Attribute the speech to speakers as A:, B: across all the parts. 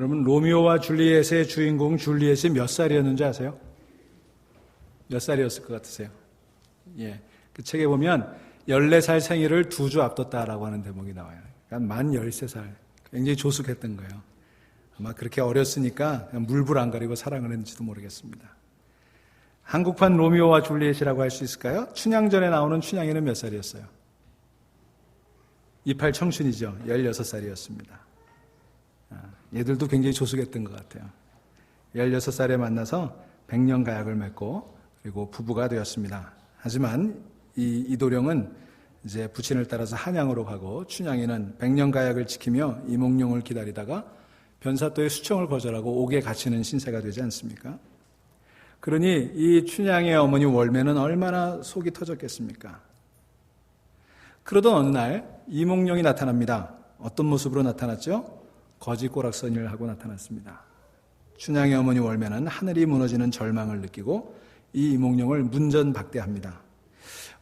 A: 여러분, 로미오와 줄리엣의 주인공 줄리엣이 몇 살이었는지 아세요? 몇 살이었을 것 같으세요? 예. 그 책에 보면 14살 생일을 2주 앞뒀다라고 하는 대목이 나와요. 그러니까 만 13살. 굉장히 조숙했던 거예요. 아마 그렇게 어렸으니까 그냥 물불 안 가리고 사랑을 했는지도 모르겠습니다. 한국판 로미오와 줄리엣이라고 할 수 있을까요? 춘향전에 나오는 춘향이는 몇 살이었어요? 이팔 청춘이죠. 16살이었습니다. 얘들도 굉장히 조숙했던 것 같아요. 16살에 만나서 백년가약을 맺고 그리고 부부가 되었습니다. 하지만 이 이도령은 이제 부친을 따라서 한양으로 가고 춘향이는 백년가약을 지키며 이몽룡을 기다리다가 변사또의 수청을 거절하고 옥에 갇히는 신세가 되지 않습니까? 그러니 이 춘향의 어머니 월매는 얼마나 속이 터졌겠습니까? 그러던 어느 날 이몽룡이 나타납니다. 어떤 모습으로 나타났죠? 거지 꼬락서니를 하고 나타났습니다. 춘향의 어머니 월매는 하늘이 무너지는 절망을 느끼고 이 이몽룡을 문전박대합니다.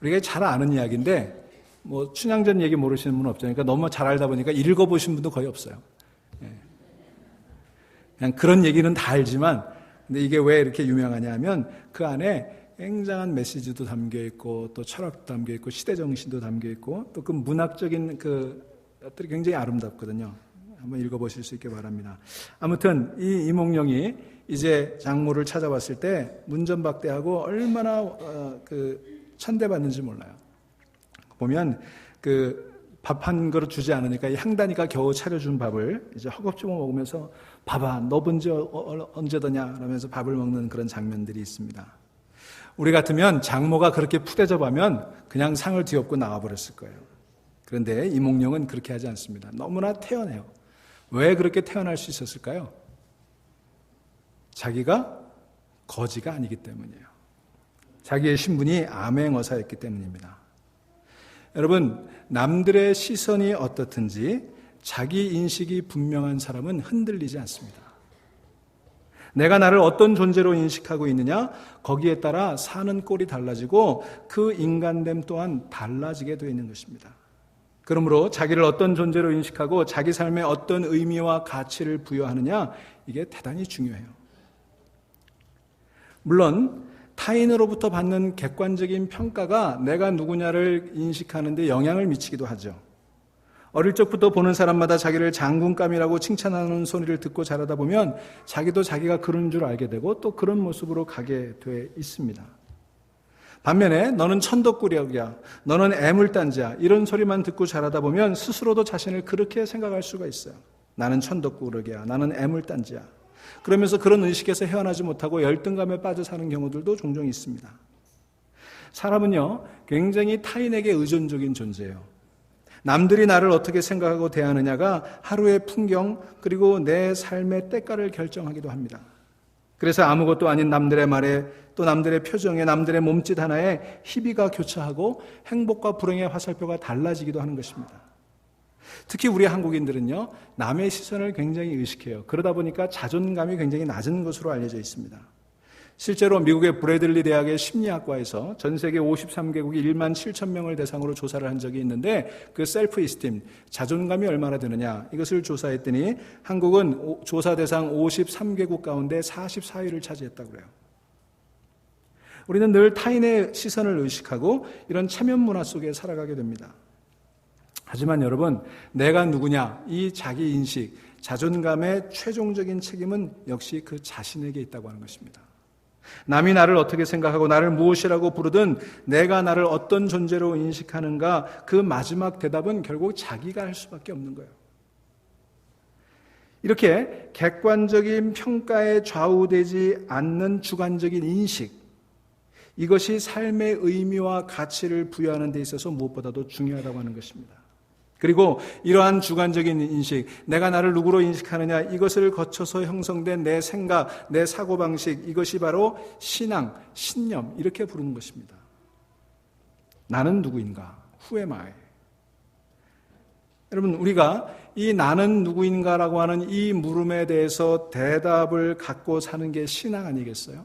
A: 우리가 잘 아는 이야기인데 뭐 춘향전 얘기 모르시는 분은 없죠. 그러니까 너무 잘 알다 보니까 읽어보신 분도 거의 없어요. 그냥 그런 얘기는 다 알지만 근데 이게 왜 이렇게 유명하냐 하면 그 안에 굉장한 메시지도 담겨있고 또 철학도 담겨있고 시대정신도 담겨있고 또 그 문학적인 그 것들이 굉장히 아름답거든요. 한번 읽어보실 수 있게 바랍니다. 아무튼 이 이몽룡이 이제 장모를 찾아왔을 때 문전박대하고 얼마나 천대받는지 몰라요. 보면 밥 한 그릇 주지 않으니까 이 향단이가 겨우 차려준 밥을 이제 허겁지겁 먹으면서 봐봐 너 본지 언제더냐 그러면서 밥을 먹는 그런 장면들이 있습니다. 우리 같으면 장모가 그렇게 푸대접하면 그냥 상을 뒤엎고 나와버렸을 거예요. 그런데 이몽룡은 그렇게 하지 않습니다. 너무나 태연해요. 왜 그렇게 태어날 수 있었을까요? 자기가 거지가 아니기 때문이에요. 자기의 신분이 암행어사였기 때문입니다. 여러분, 남들의 시선이 어떻든지 자기 인식이 분명한 사람은 흔들리지 않습니다. 내가 나를 어떤 존재로 인식하고 있느냐, 거기에 따라 사는 꼴이 달라지고 그 인간됨 또한 달라지게 되어 있는 것입니다. 그러므로 자기를 어떤 존재로 인식하고 자기 삶에 어떤 의미와 가치를 부여하느냐, 이게 대단히 중요해요. 물론 타인으로부터 받는 객관적인 평가가 내가 누구냐를 인식하는 데 영향을 미치기도 하죠. 어릴 적부터 보는 사람마다 자기를 장군감이라고 칭찬하는 소리를 듣고 자라다 보면 자기도 자기가 그런 줄 알게 되고 또 그런 모습으로 가게 돼 있습니다. 반면에 너는 천덕꾸러기야, 너는 애물단지야 이런 소리만 듣고 자라다 보면 스스로도 자신을 그렇게 생각할 수가 있어요. 나는 천덕꾸러기야, 나는 애물단지야. 그러면서 그런 의식에서 헤어나지 못하고 열등감에 빠져 사는 경우들도 종종 있습니다. 사람은요, 굉장히 타인에게 의존적인 존재예요. 남들이 나를 어떻게 생각하고 대하느냐가 하루의 풍경 그리고 내 삶의 때가를 결정하기도 합니다. 그래서 아무것도 아닌 남들의 말에 또 남들의 표정에 남들의 몸짓 하나에 희비가 교차하고 행복과 불행의 화살표가 달라지기도 하는 것입니다. 특히 우리 한국인들은요, 남의 시선을 굉장히 의식해요. 그러다 보니까 자존감이 굉장히 낮은 것으로 알려져 있습니다. 실제로 미국의 브래들리 대학의 심리학과에서 전 세계 53개국 1만 7천 명을 대상으로 조사를 한 적이 있는데 그 셀프 이스팀, 자존감이 얼마나 되느냐 이것을 조사했더니 한국은 조사 대상 53개국 가운데 44위를 차지했다고 그래요. 우리는 늘 타인의 시선을 의식하고 이런 체면 문화 속에 살아가게 됩니다. 하지만 여러분, 내가 누구냐, 이 자기 인식, 자존감의 최종적인 책임은 역시 그 자신에게 있다고 하는 것입니다. 남이 나를 어떻게 생각하고 나를 무엇이라고 부르든 내가 나를 어떤 존재로 인식하는가, 그 마지막 대답은 결국 자기가 할 수밖에 없는 거예요. 이렇게 객관적인 평가에 좌우되지 않는 주관적인 인식, 이것이 삶의 의미와 가치를 부여하는 데 있어서 무엇보다도 중요하다고 하는 것입니다. 그리고 이러한 주관적인 인식, 내가 나를 누구로 인식하느냐, 이것을 거쳐서 형성된 내 생각, 내 사고방식, 이것이 바로 신앙, 신념, 이렇게 부르는 것입니다. 나는 누구인가? Who am I? 여러분, 우리가 이 나는 누구인가라고 하는 이 물음에 대해서 대답을 갖고 사는 게 신앙 아니겠어요?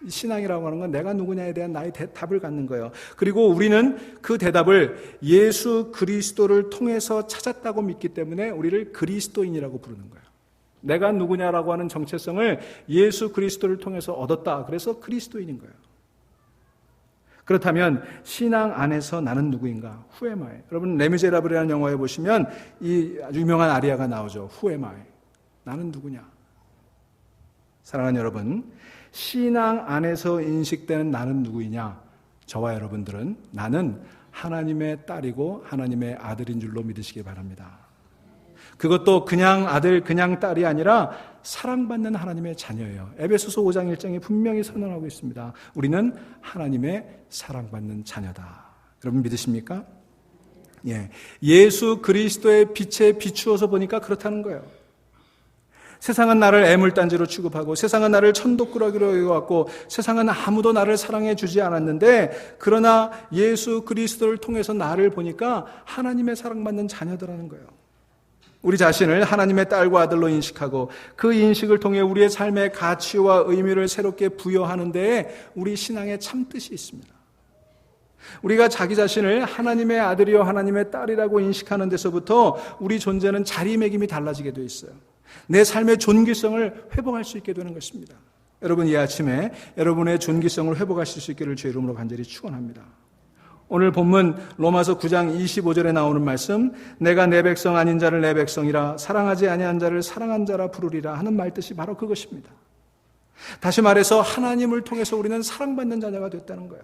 A: 신앙이라고 하는 건 내가 누구냐에 대한 나의 답을 갖는 거예요. 그리고 우리는 그 대답을 예수 그리스도를 통해서 찾았다고 믿기 때문에 우리를 그리스도인이라고 부르는 거예요. 내가 누구냐라고 하는 정체성을 예수 그리스도를 통해서 얻었다. 그래서 그리스도인인 거예요. 그렇다면 신앙 안에서 나는 누구인가? Who am I? 여러분 레미제라블이라는 영화에 보시면 이 아주 유명한 아리아가 나오죠. Who am I? 나는 누구냐? 사랑하는 여러분, 신앙 안에서 인식되는 나는 누구이냐? 저와 여러분들은 나는 하나님의 딸이고 하나님의 아들인 줄로 믿으시기 바랍니다. 그것도 그냥 아들, 그냥 딸이 아니라 사랑받는 하나님의 자녀예요. 에베소서 5장 1장에 분명히 선언하고 있습니다. 우리는 하나님의 사랑받는 자녀다. 여러분 믿으십니까? 예. 예수 그리스도의 빛에 비추어서 보니까 그렇다는 거예요. 세상은 나를 애물단지로 취급하고 세상은 나를 천독꾸러기로 여겨왔고 세상은 아무도 나를 사랑해 주지 않았는데 그러나 예수 그리스도를 통해서 나를 보니까 하나님의 사랑받는 자녀들라는 거예요. 우리 자신을 하나님의 딸과 아들로 인식하고 그 인식을 통해 우리의 삶의 가치와 의미를 새롭게 부여하는 데에 우리 신앙의 참뜻이 있습니다. 우리가 자기 자신을 하나님의 아들이요 하나님의 딸이라고 인식하는 데서부터 우리 존재는 자리매김이 달라지게 되어 있어요. 내 삶의 존귀성을 회복할 수 있게 되는 것입니다. 여러분 이 아침에 여러분의 존귀성을 회복하실 수 있기를 주의 이름으로 간절히 축원합니다. 오늘 본문 로마서 9장 25절에 나오는 말씀, 내가 내 백성 아닌 자를 내 백성이라 사랑하지 아니한 자를 사랑한 자라 부르리라 하는 말뜻이 바로 그것입니다. 다시 말해서 하나님을 통해서 우리는 사랑받는 자녀가 됐다는 거예요.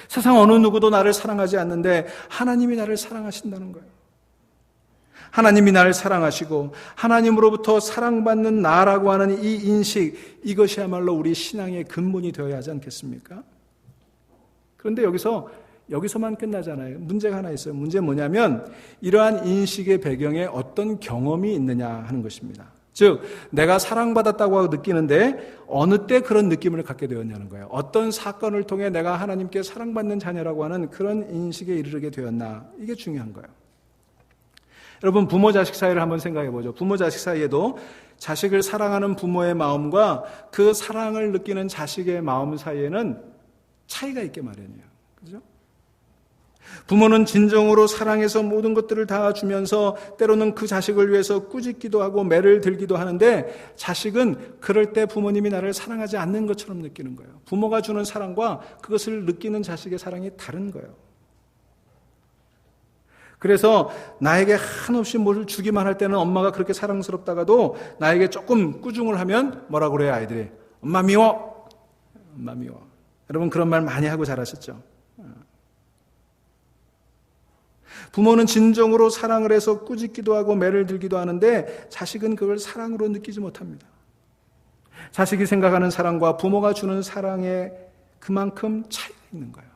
A: 세상 어느 누구도 나를 사랑하지 않는데 하나님이 나를 사랑하신다는 거예요. 하나님이 나를 사랑하시고 하나님으로부터 사랑받는 나라고 하는 이 인식, 이것이야말로 우리 신앙의 근본이 되어야 하지 않겠습니까? 그런데 여기서만 끝나잖아요. 문제가 하나 있어요. 문제는 뭐냐면 이러한 인식의 배경에 어떤 경험이 있느냐 하는 것입니다. 즉 내가 사랑받았다고 느끼는데 어느 때 그런 느낌을 갖게 되었냐는 거예요. 어떤 사건을 통해 내가 하나님께 사랑받는 자녀라고 하는 그런 인식에 이르게 되었나, 이게 중요한 거예요. 여러분 부모 자식 사이를 한번 생각해 보죠. 부모 자식 사이에도 자식을 사랑하는 부모의 마음과 그 사랑을 느끼는 자식의 마음 사이에는 차이가 있게 마련이에요. 그죠? 부모는 진정으로 사랑해서 모든 것들을 다 주면서 때로는 그 자식을 위해서 꾸짖기도 하고 매를 들기도 하는데 자식은 그럴 때 부모님이 나를 사랑하지 않는 것처럼 느끼는 거예요. 부모가 주는 사랑과 그것을 느끼는 자식의 사랑이 다른 거예요. 그래서 나에게 한없이 뭘 주기만 할 때는 엄마가 그렇게 사랑스럽다가도 나에게 조금 꾸중을 하면 뭐라고 그래요 아이들이? 엄마 미워! 엄마 미워. 여러분 그런 말 많이 하고 자라셨죠? 부모는 진정으로 사랑을 해서 꾸짖기도 하고 매를 들기도 하는데 자식은 그걸 사랑으로 느끼지 못합니다. 자식이 생각하는 사랑과 부모가 주는 사랑에 그만큼 차이가 있는 거예요.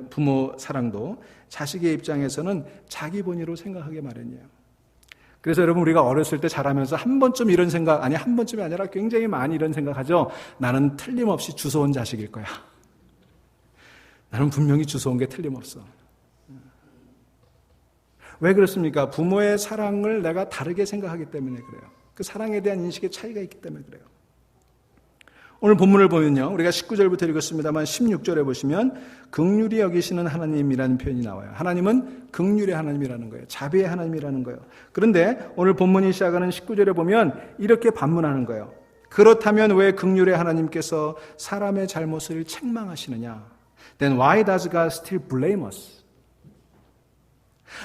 A: 부모 사랑도 자식의 입장에서는 자기 본위로 생각하게 마련이에요. 그래서 여러분 우리가 어렸을 때 자라면서 한 번쯤 이런 생각, 아니 한 번쯤이 아니라 굉장히 많이 이런 생각하죠. 나는 틀림없이 주워온 자식일 거야. 나는 분명히 주워온 게 틀림없어. 왜 그렇습니까? 부모의 사랑을 내가 다르게 생각하기 때문에 그래요. 그 사랑에 대한 인식의 차이가 있기 때문에 그래요. 오늘 본문을 보면요. 우리가 19절부터 읽었습니다만 16절에 보시면 긍휼히 여기시는 하나님이라는 표현이 나와요. 하나님은 긍휼의 하나님이라는 거예요. 자비의 하나님이라는 거예요. 그런데 오늘 본문이 시작하는 19절에 보면 이렇게 반문하는 거예요. 그렇다면 왜 긍휼의 하나님께서 사람의 잘못을 책망하시느냐? Then why does God still blame us?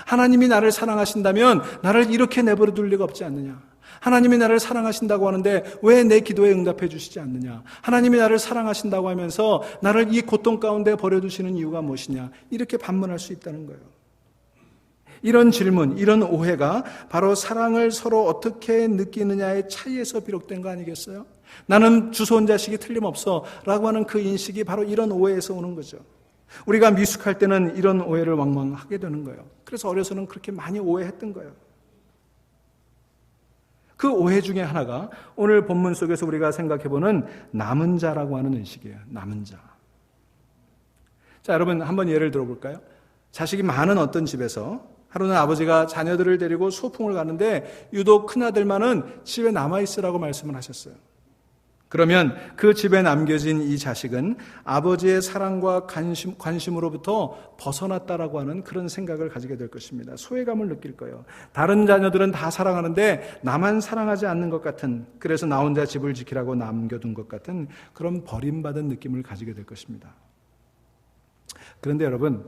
A: 하나님이 나를 사랑하신다면 나를 이렇게 내버려 둘 리가 없지 않느냐? 하나님이 나를 사랑하신다고 하는데 왜 내 기도에 응답해 주시지 않느냐? 하나님이 나를 사랑하신다고 하면서 나를 이 고통 가운데 버려두시는 이유가 무엇이냐? 이렇게 반문할 수 있다는 거예요. 이런 질문, 이런 오해가 바로 사랑을 서로 어떻게 느끼느냐의 차이에서 비롯된 거 아니겠어요? 나는 주워온 자식이 틀림없어 라고 하는 그 인식이 바로 이런 오해에서 오는 거죠. 우리가 미숙할 때는 이런 오해를 왕왕하게 되는 거예요. 그래서 어려서는 그렇게 많이 오해했던 거예요. 그 오해 중에 하나가 오늘 본문 속에서 우리가 생각해보는 남은 자라고 하는 의식이에요. 남은 자. 자, 여러분 한번 예를 들어볼까요? 자식이 많은 어떤 집에서 하루는 아버지가 자녀들을 데리고 소풍을 가는데 유독 큰아들만은 집에 남아있으라고 말씀을 하셨어요. 그러면 그 집에 남겨진 이 자식은 아버지의 사랑과 관심으로부터 벗어났다라고 하는 그런 생각을 가지게 될 것입니다. 소외감을 느낄 거예요. 다른 자녀들은 다 사랑하는데 나만 사랑하지 않는 것 같은, 그래서 나 혼자 집을 지키라고 남겨둔 것 같은 그런 버림받은 느낌을 가지게 될 것입니다. 그런데 여러분,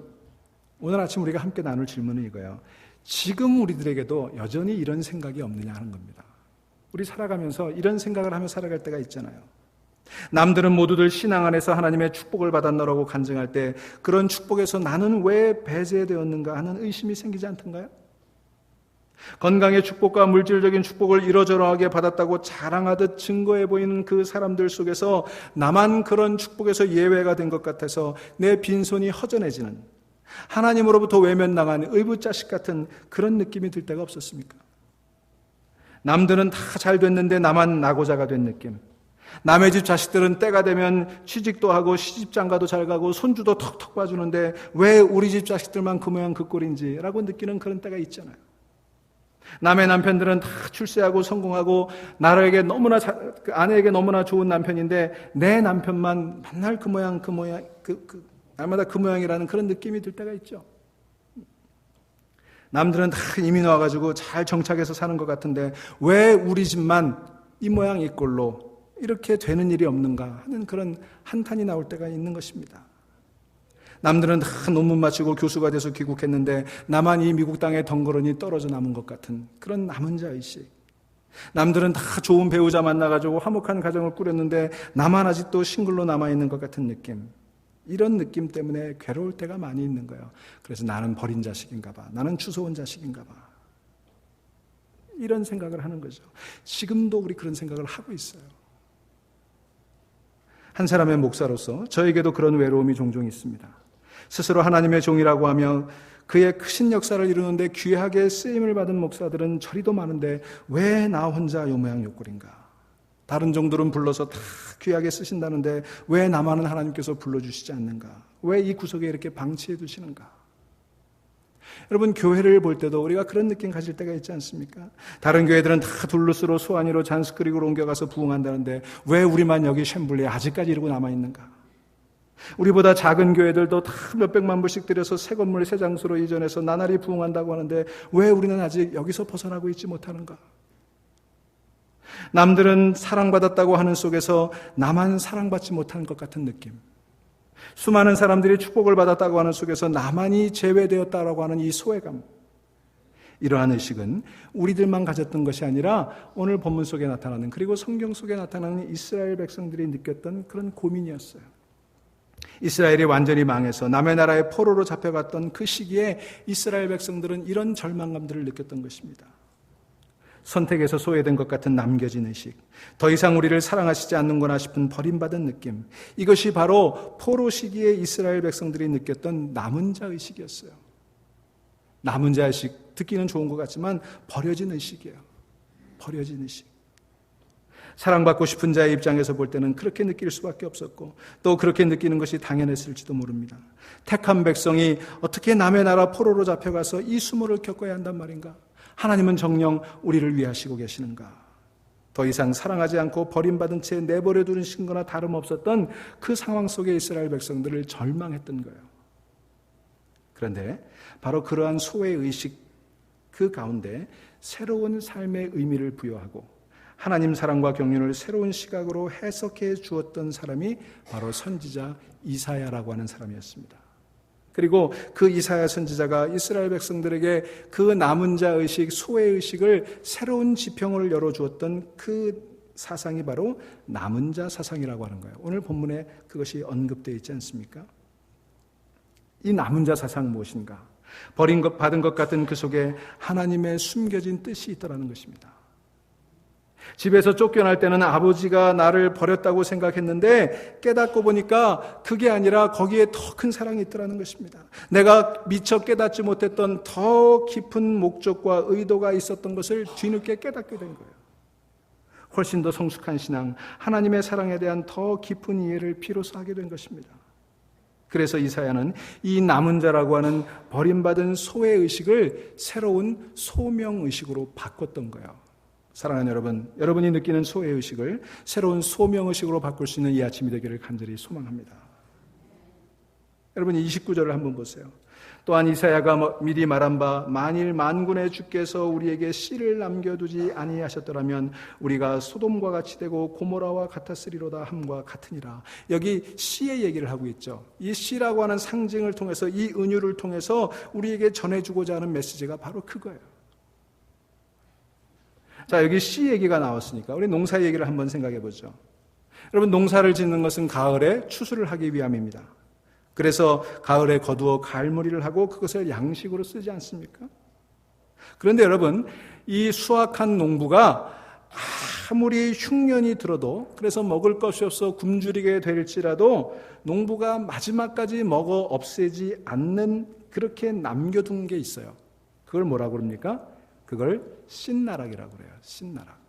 A: 오늘 아침 우리가 함께 나눌 질문은 이거예요. 지금 우리들에게도 여전히 이런 생각이 없느냐 하는 겁니다. 우리 살아가면서 이런 생각을 하며 살아갈 때가 있잖아요. 남들은 모두들 신앙 안에서 하나님의 축복을 받았노라고 간증할 때 그런 축복에서 나는 왜 배제되었는가 하는 의심이 생기지 않던가요? 건강의 축복과 물질적인 축복을 이러저러하게 받았다고 자랑하듯 증거해 보이는 그 사람들 속에서 나만 그런 축복에서 예외가 된 것 같아서 내 빈손이 허전해지는, 하나님으로부터 외면당한 의붓자식 같은 그런 느낌이 들 때가 없었습니까? 남들은 다 잘 됐는데 나만 낙오자가 된 느낌. 남의 집 자식들은 때가 되면 취직도 하고 시집장가도 잘 가고 손주도 턱턱 봐주는데 왜 우리 집 자식들만 그 모양 그 꼴인지라고 느끼는 그런 때가 있잖아요. 남의 남편들은 다 출세하고 성공하고 나에게 너무나 아내에게 너무나 좋은 남편인데 내 남편만 맨날 그 모양 날마다 그 모양이라는 그런 느낌이 들 때가 있죠. 남들은 다 이민 와가지고 잘 정착해서 사는 것 같은데 왜 우리 집만 이 모양 이 꼴로 이렇게 되는 일이 없는가 하는 그런 한탄이 나올 때가 있는 것입니다. 남들은 다 논문 마치고 교수가 돼서 귀국했는데 나만 이 미국 땅에 덩그러니 떨어져 남은 것 같은 그런 남은 자의식. 남들은 다 좋은 배우자 만나가지고 화목한 가정을 꾸렸는데 나만 아직도 싱글로 남아있는 것 같은 느낌. 이런 느낌 때문에 괴로울 때가 많이 있는 거예요. 그래서 나는 버린 자식인가 봐. 나는 주워온 자식인가 봐. 이런 생각을 하는 거죠. 지금도 우리 그런 생각을 하고 있어요. 한 사람의 목사로서 저에게도 그런 외로움이 종종 있습니다. 스스로 하나님의 종이라고 하며 그의 크신 역사를 이루는데 귀하게 쓰임을 받은 목사들은 저리도 많은데 왜 나 혼자 요 모양 요 꼴인가? 다른 종들은 불러서 다 귀하게 쓰신다는데 왜 나만은 하나님께서 불러주시지 않는가? 왜 이 구석에 이렇게 방치해 두시는가? 여러분, 교회를 볼 때도 우리가 그런 느낌 가질 때가 있지 않습니까? 다른 교회들은 다 둘루스로 소아니로 잔스크릭으로 옮겨가서 부흥한다는데 왜 우리만 여기 쉔블리에 아직까지 이러고 남아있는가? 우리보다 작은 교회들도 다 몇백만 불씩 들여서 새 건물 새 장소로 이전해서 나날이 부흥한다고 하는데 왜 우리는 아직 여기서 벗어나고 있지 못하는가? 남들은 사랑받았다고 하는 속에서 나만 사랑받지 못하는 것 같은 느낌. 수많은 사람들이 축복을 받았다고 하는 속에서 나만이 제외되었다라고 하는 이 소외감. 이러한 의식은 우리들만 가졌던 것이 아니라 오늘 본문 속에 나타나는, 그리고 성경 속에 나타나는 이스라엘 백성들이 느꼈던 그런 고민이었어요. 이스라엘이 완전히 망해서 남의 나라의 포로로 잡혀갔던 그 시기에 이스라엘 백성들은 이런 절망감들을 느꼈던 것입니다. 선택에서 소외된 것 같은 남겨진 의식, 더 이상 우리를 사랑하시지 않는구나 싶은 버림받은 느낌, 이것이 바로 포로 시기에 이스라엘 백성들이 느꼈던 남은 자 의식이었어요. 남은 자 의식, 듣기는 좋은 것 같지만 버려진 의식이에요. 버려진 의식. 사랑받고 싶은 자의 입장에서 볼 때는 그렇게 느낄 수밖에 없었고 또 그렇게 느끼는 것이 당연했을지도 모릅니다. 택한 백성이 어떻게 남의 나라 포로로 잡혀가서 이 수모를 겪어야 한단 말인가? 하나님은 정녕 우리를 위하시고 계시는가? 더 이상 사랑하지 않고 버림받은 채 내버려 두신 거나 다름없었던 그 상황 속에 이스라엘 백성들을 절망했던 거예요. 그런데 바로 그러한 소외의식 그 가운데 새로운 삶의 의미를 부여하고 하나님 사랑과 경륜을 새로운 시각으로 해석해 주었던 사람이 바로 선지자 이사야라고 하는 사람이었습니다. 그리고 그 이사야 선지자가 이스라엘 백성들에게 그 남은 자 의식, 소외 의식을 새로운 지평을 열어주었던 그 사상이 바로 남은 자 사상이라고 하는 거예요. 오늘 본문에 그것이 언급되어 있지 않습니까? 이 남은 자 사상 무엇인가? 받은 것 같은 그 속에 하나님의 숨겨진 뜻이 있다는 것입니다. 집에서 쫓겨날 때는 아버지가 나를 버렸다고 생각했는데 깨닫고 보니까 그게 아니라 거기에 더 큰 사랑이 있더라는 것입니다. 내가 미처 깨닫지 못했던 더 깊은 목적과 의도가 있었던 것을 뒤늦게 깨닫게 된 거예요. 훨씬 더 성숙한 신앙, 하나님의 사랑에 대한 더 깊은 이해를 비로소 하게 된 것입니다. 그래서 이사야는 이 남은 자라고 하는 버림받은 소외의식을 새로운 소명의식으로 바꿨던 거예요. 사랑하는 여러분, 여러분이 느끼는 소외의식을 새로운 소명의식으로 바꿀 수 있는 이 아침이 되기를 간절히 소망합니다. 여러분 29절을 한번 보세요. 또한 이사야가 미리 말한 바 만일 만군의 주께서 우리에게 씨를 남겨두지 아니하셨더라면 우리가 소돔과 같이 되고 고모라와 같았으리로다 함과 같으니라. 여기 씨의 얘기를 하고 있죠. 이 씨라고 하는 상징을 통해서, 이 은유를 통해서 우리에게 전해주고자 하는 메시지가 바로 그거예요. 자, 여기 씨 얘기가 나왔으니까 우리 농사 얘기를 한번 생각해 보죠. 여러분, 농사를 짓는 것은 가을에 추수를 하기 위함입니다. 그래서 가을에 거두어 가을무리를 하고 그것을 양식으로 쓰지 않습니까? 그런데 여러분, 이 수확한 농부가 아무리 흉년이 들어도, 그래서 먹을 것이 없어 굶주리게 될지라도 농부가 마지막까지 먹어 없애지 않는, 그렇게 남겨둔 게 있어요. 그걸 뭐라고 그럽니까? 그걸 씨나락이라고 그래요. 씨나락.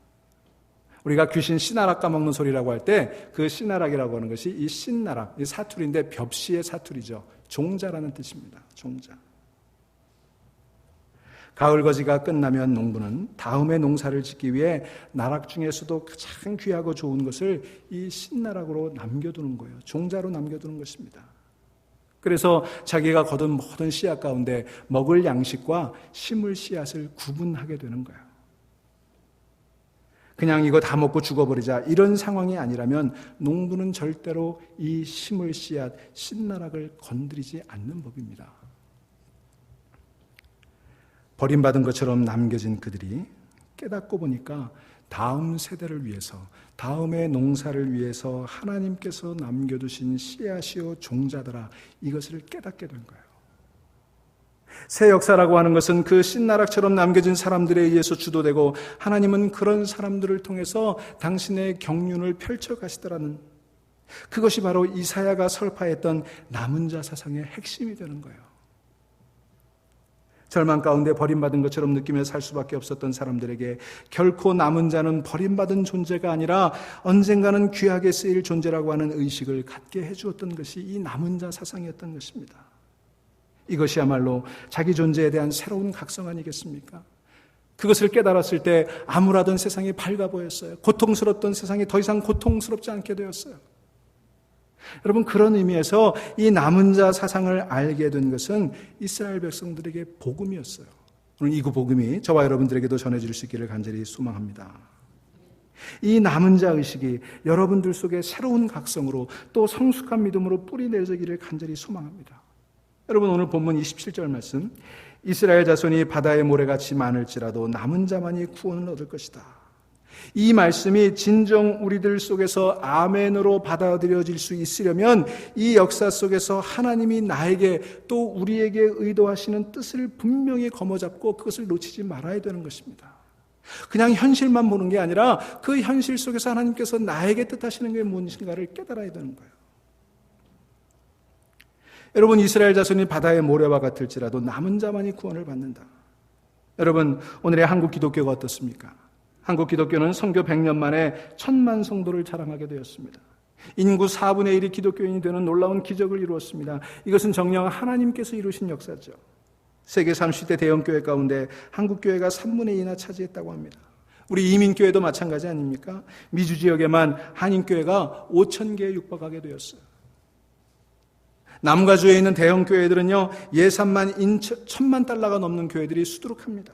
A: 우리가 귀신 씨나락 까먹는 소리라고 할 때 그 씨나락이라고 하는 것이 이 씨나락, 이 사투리인데 벽시의 사투리죠. 종자라는 뜻입니다. 종자. 가을거지가 끝나면 농부는 다음에 농사를 짓기 위해 나락 중에서도 가장 귀하고 좋은 것을 이 씨나락으로 남겨두는 거예요. 종자로 남겨두는 것입니다. 그래서 자기가 거둔 모든 씨앗 가운데 먹을 양식과 심을 씨앗을 구분하게 되는 거예요. 그냥 이거 다 먹고 죽어버리자, 이런 상황이 아니라면 농부는 절대로 이 심을 씨앗, 씨나락을 건드리지 않는 법입니다. 버림받은 것처럼 남겨진 그들이 깨닫고 보니까 다음 세대를 위해서, 다음의 농사를 위해서 하나님께서 남겨두신 씨앗이요 종자더라, 이것을 깨닫게 된 거예요. 새 역사라고 하는 것은 그 씨나락처럼 남겨진 사람들에 의해서 주도되고, 하나님은 그런 사람들을 통해서 당신의 경륜을 펼쳐가시더라는, 그것이 바로 이사야가 설파했던 남은 자 사상의 핵심이 되는 거예요. 절망 가운데 버림받은 것처럼 느끼며 살 수밖에 없었던 사람들에게 결코 남은 자는 버림받은 존재가 아니라 언젠가는 귀하게 쓰일 존재라고 하는 의식을 갖게 해주었던 것이 이 남은 자 사상이었던 것입니다. 이것이야말로 자기 존재에 대한 새로운 각성 아니겠습니까? 그것을 깨달았을 때 암울하던 세상이 밝아 보였어요. 고통스럽던 세상이 더 이상 고통스럽지 않게 되었어요. 여러분, 그런 의미에서 이 남은 자 사상을 알게 된 것은 이스라엘 백성들에게 복음이었어요. 오늘 이 복음이 저와 여러분들에게도 전해질 수 있기를 간절히 소망합니다. 이 남은 자 의식이 여러분들 속에 새로운 각성으로 또 성숙한 믿음으로 뿌리내리기를 간절히 소망합니다. 여러분, 오늘 본문 27절 말씀, 이스라엘 자손이 바다의 모래같이 많을지라도 남은 자만이 구원을 얻을 것이다. 이 말씀이 진정 우리들 속에서 아멘으로 받아들여질 수 있으려면 이 역사 속에서 하나님이 나에게 또 우리에게 의도하시는 뜻을 분명히 거머잡고 그것을 놓치지 말아야 되는 것입니다. 그냥 현실만 보는 게 아니라 그 현실 속에서 하나님께서 나에게 뜻하시는 게 무엇인가를 깨달아야 되는 거예요. 여러분, 이스라엘 자손이 바다의 모래와 같을지라도 남은 자만이 구원을 받는다. 여러분, 오늘의 한국 기독교가 어떻습니까? 한국 기독교는 선교 100년 만에 1000만 성도를 자랑하게 되었습니다. 인구 4분의 1이 기독교인이 되는 놀라운 기적을 이루었습니다. 이것은 정녕 하나님께서 이루신 역사죠. 세계 30대 대형교회 가운데 한국교회가 3분의 2나 차지했다고 합니다. 우리 이민교회도 마찬가지 아닙니까? 미주 지역에만 한인교회가 5,000개에 육박하게 되었어요. 남가주에 있는 대형교회들은요, 예산만 1,000만 달러가 넘는 교회들이 수두룩합니다.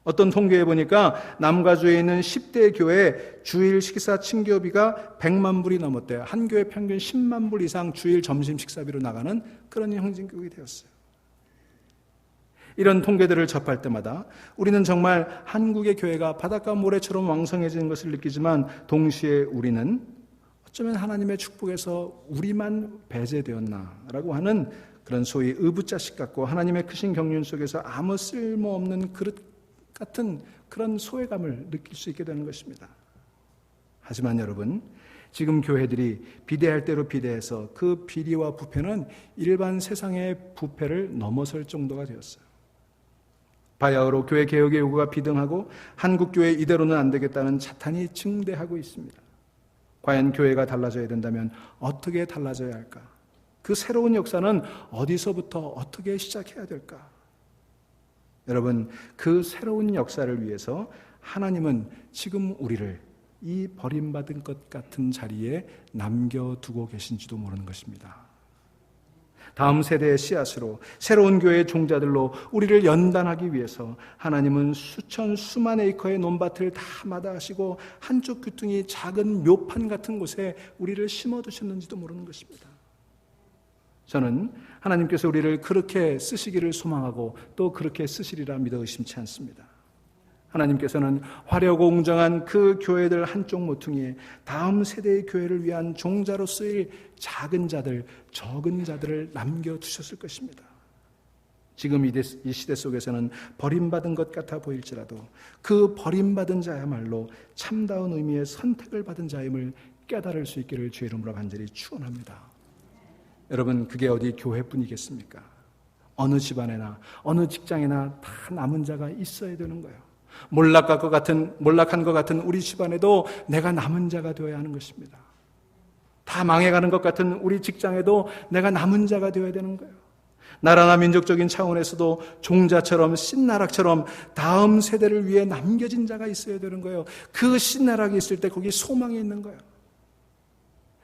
A: 어떤 통계에 보니까 남가주에 있는 10대 교회 주일 식사 친교비가 100만 불이 넘었대요. 한 교회 평균 10만 불 이상 주일 점심 식사비로 나가는 그런 형진교육이 되었어요. 이런 통계들을 접할 때마다 우리는 정말 한국의 교회가 바닷가 모래처럼 왕성해지는 것을 느끼지만, 동시에 우리는 어쩌면 하나님의 축복에서 우리만 배제되었나라고 하는 그런 소위 의붓자식 같고 하나님의 크신 경륜 속에서 아무 쓸모없는 그릇 같은 그런 소외감을 느낄 수 있게 되는 것입니다. 하지만 여러분, 지금 교회들이 비대할 대로 비대해서 그 비리와 부패는 일반 세상의 부패를 넘어설 정도가 되었어요. 바야흐로 교회 개혁의 요구가 비등하고 한국교회 이대로는 안 되겠다는 자탄이 증대하고 있습니다. 과연 교회가 달라져야 된다면 어떻게 달라져야 할까? 그 새로운 역사는 어디서부터 어떻게 시작해야 될까? 여러분, 그 새로운 역사를 위해서 하나님은 지금 우리를 이 버림받은 것 같은 자리에 남겨두고 계신지도 모르는 것입니다. 다음 세대의 씨앗으로 새로운 교회의 종자들로 우리를 연단하기 위해서 하나님은 수천 수만 에이커의 논밭을 다 마다하시고 한쪽 귀퉁이 작은 묘판 같은 곳에 우리를 심어두셨는지도 모르는 것입니다. 저는 하나님께서 우리를 그렇게 쓰시기를 소망하고 또 그렇게 쓰시리라 믿어 의심치 않습니다. 하나님께서는 화려하고 웅장한 그 교회들 한쪽 모퉁이에 다음 세대의 교회를 위한 종자로 쓰일 작은 자들, 적은 자들을 남겨두셨을 것입니다. 지금 이 시대 속에서는 버림받은 것 같아 보일지라도 그 버림받은 자야말로 참다운 의미의 선택을 받은 자임을 깨달을 수 있기를 주의 이름으로 간절히 축원합니다. 여러분, 그게 어디 교회뿐이겠습니까? 어느 집안에나 어느 직장에나 다 남은 자가 있어야 되는 거예요. 몰락한 것 같은 우리 집안에도 내가 남은 자가 되어야 하는 것입니다. 다 망해가는 것 같은 우리 직장에도 내가 남은 자가 되어야 되는 거예요. 나라나 민족적인 차원에서도 종자처럼 신나락처럼 다음 세대를 위해 남겨진 자가 있어야 되는 거예요. 그 신나락이 있을 때 거기 소망이 있는 거예요.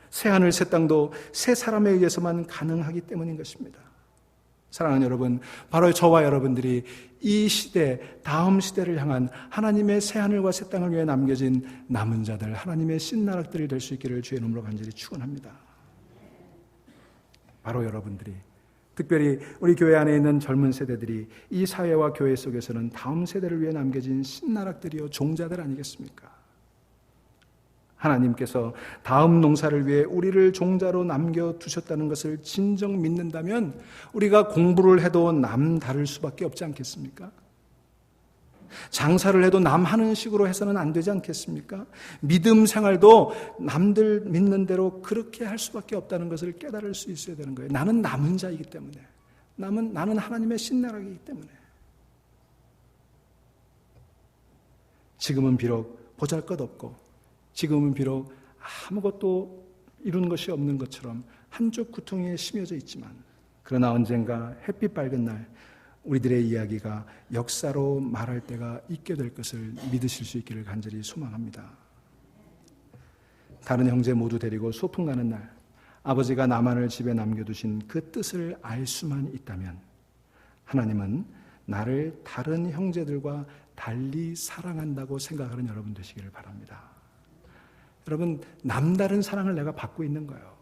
A: 새하늘 새 땅도 새 사람에 의해서만 가능하기 때문인 것입니다. 사랑하는 여러분, 바로 저와 여러분들이 이 시대, 다음 시대를 향한 하나님의 새하늘과 새 땅을 위해 남겨진 남은 자들, 하나님의 신나락들이 될 수 있기를 주의 이름으로 간절히 축원합니다. 바로 여러분들이, 특별히 우리 교회 안에 있는 젊은 세대들이 이 사회와 교회 속에서는 다음 세대를 위해 남겨진 신나락들이요 종자들 아니겠습니까? 하나님께서 다음 농사를 위해 우리를 종자로 남겨두셨다는 것을 진정 믿는다면 우리가 공부를 해도 남 다를 수밖에 없지 않겠습니까? 장사를 해도 남 하는 식으로 해서는 안 되지 않겠습니까? 믿음 생활도 남들 믿는 대로 그렇게 할 수밖에 없다는 것을 깨달을 수 있어야 되는 거예요. 나는 남은 자이기 때문에, 나는 하나님의 신나라이기 때문에. 지금은 비록 보잘것없고 지금은 비록 아무것도 이룬 것이 없는 것처럼 한쪽 구퉁이에 심어져 있지만, 그러나 언젠가 햇빛 밝은 날 우리들의 이야기가 역사로 말할 때가 있게 될 것을 믿으실 수 있기를 간절히 소망합니다. 다른 형제 모두 데리고 소풍 가는 날 아버지가 나만을 집에 남겨두신 그 뜻을 알 수만 있다면 하나님은 나를 다른 형제들과 달리 사랑한다고 생각하는 여러분 되시기를 바랍니다. 여러분, 남다른 사랑을 내가 받고 있는 거예요.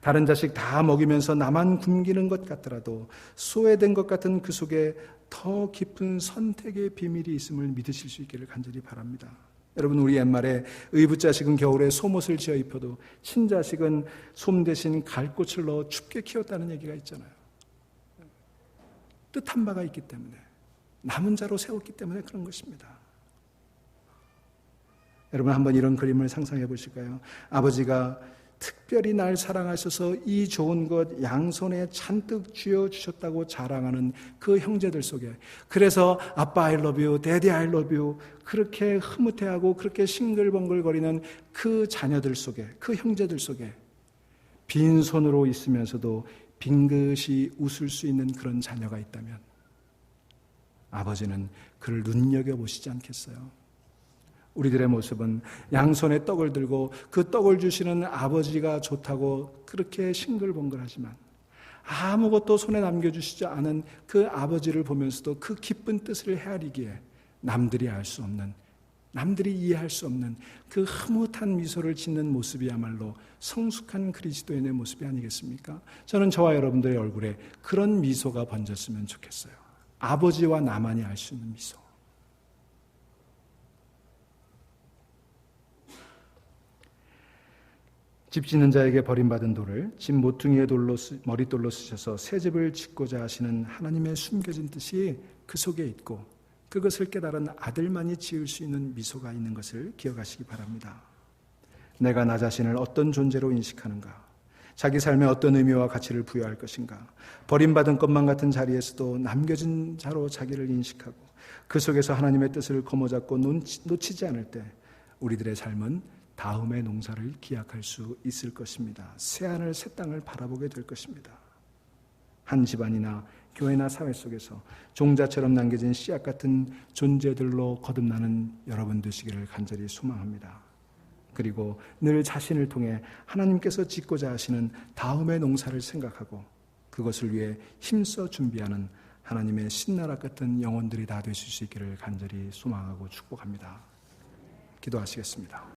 A: 다른 자식 다 먹이면서 나만 굶기는 것 같더라도 소외된 것 같은 그 속에 더 깊은 선택의 비밀이 있음을 믿으실 수 있기를 간절히 바랍니다. 여러분, 우리 옛말에 의붓자식은 겨울에 솜옷을 지어 입혀도 친자식은 솜 대신 갈꽃을 넣어 춥게 키웠다는 얘기가 있잖아요. 뜻한 바가 있기 때문에, 남은 자로 세웠기 때문에 그런 것입니다. 여러분, 한번 이런 그림을 상상해 보실까요? 아버지가 특별히 날 사랑하셔서 이 좋은 것 양손에 잔뜩 쥐어주셨다고 자랑하는 그 형제들 속에, 그래서 아빠 I love you, daddy I love you 그렇게 흐뭇해하고 그렇게 싱글벙글거리는 그 자녀들 속에, 그 형제들 속에 빈손으로 있으면서도 빙긋이 웃을 수 있는 그런 자녀가 있다면 아버지는 그를 눈여겨보시지 않겠어요? 우리들의 모습은 양손에 떡을 들고 그 떡을 주시는 아버지가 좋다고 그렇게 싱글벙글하지만 아무것도 손에 남겨주시지 않은 그 아버지를 보면서도 그 기쁜 뜻을 헤아리기에 남들이 알 수 없는, 남들이 이해할 수 없는 그 흐뭇한 미소를 짓는 모습이야말로 성숙한 그리스도인의 모습이 아니겠습니까? 저는 저와 여러분들의 얼굴에 그런 미소가 번졌으면 좋겠어요. 아버지와 나만이 알 수 있는 미소. 집 짓는 자에게 버림받은 돌을 집 모퉁이의 머릿돌로 쓰셔서 새 집을 짓고자 하시는 하나님의 숨겨진 뜻이 그 속에 있고, 그것을 깨달은 아들만이 지을 수 있는 미소가 있는 것을 기억하시기 바랍니다. 내가 나 자신을 어떤 존재로 인식하는가, 자기 삶에 어떤 의미와 가치를 부여할 것인가, 버림받은 것만 같은 자리에서도 남겨진 자로 자기를 인식하고 그 속에서 하나님의 뜻을 거머잡고 놓치지 않을 때 우리들의 삶은 다음의 농사를 기약할 수 있을 것입니다. 새하늘 새 땅을 바라보게 될 것입니다. 한 집안이나 교회나 사회 속에서 종자처럼 남겨진 씨앗 같은 존재들로 거듭나는 여러분 되시기를 간절히 소망합니다. 그리고 늘 자신을 통해 하나님께서 짓고자 하시는 다음의 농사를 생각하고 그것을 위해 힘써 준비하는 하나님의 신나라 같은 영혼들이 다 되실 수 있기를 간절히 소망하고 축복합니다. 기도하시겠습니다.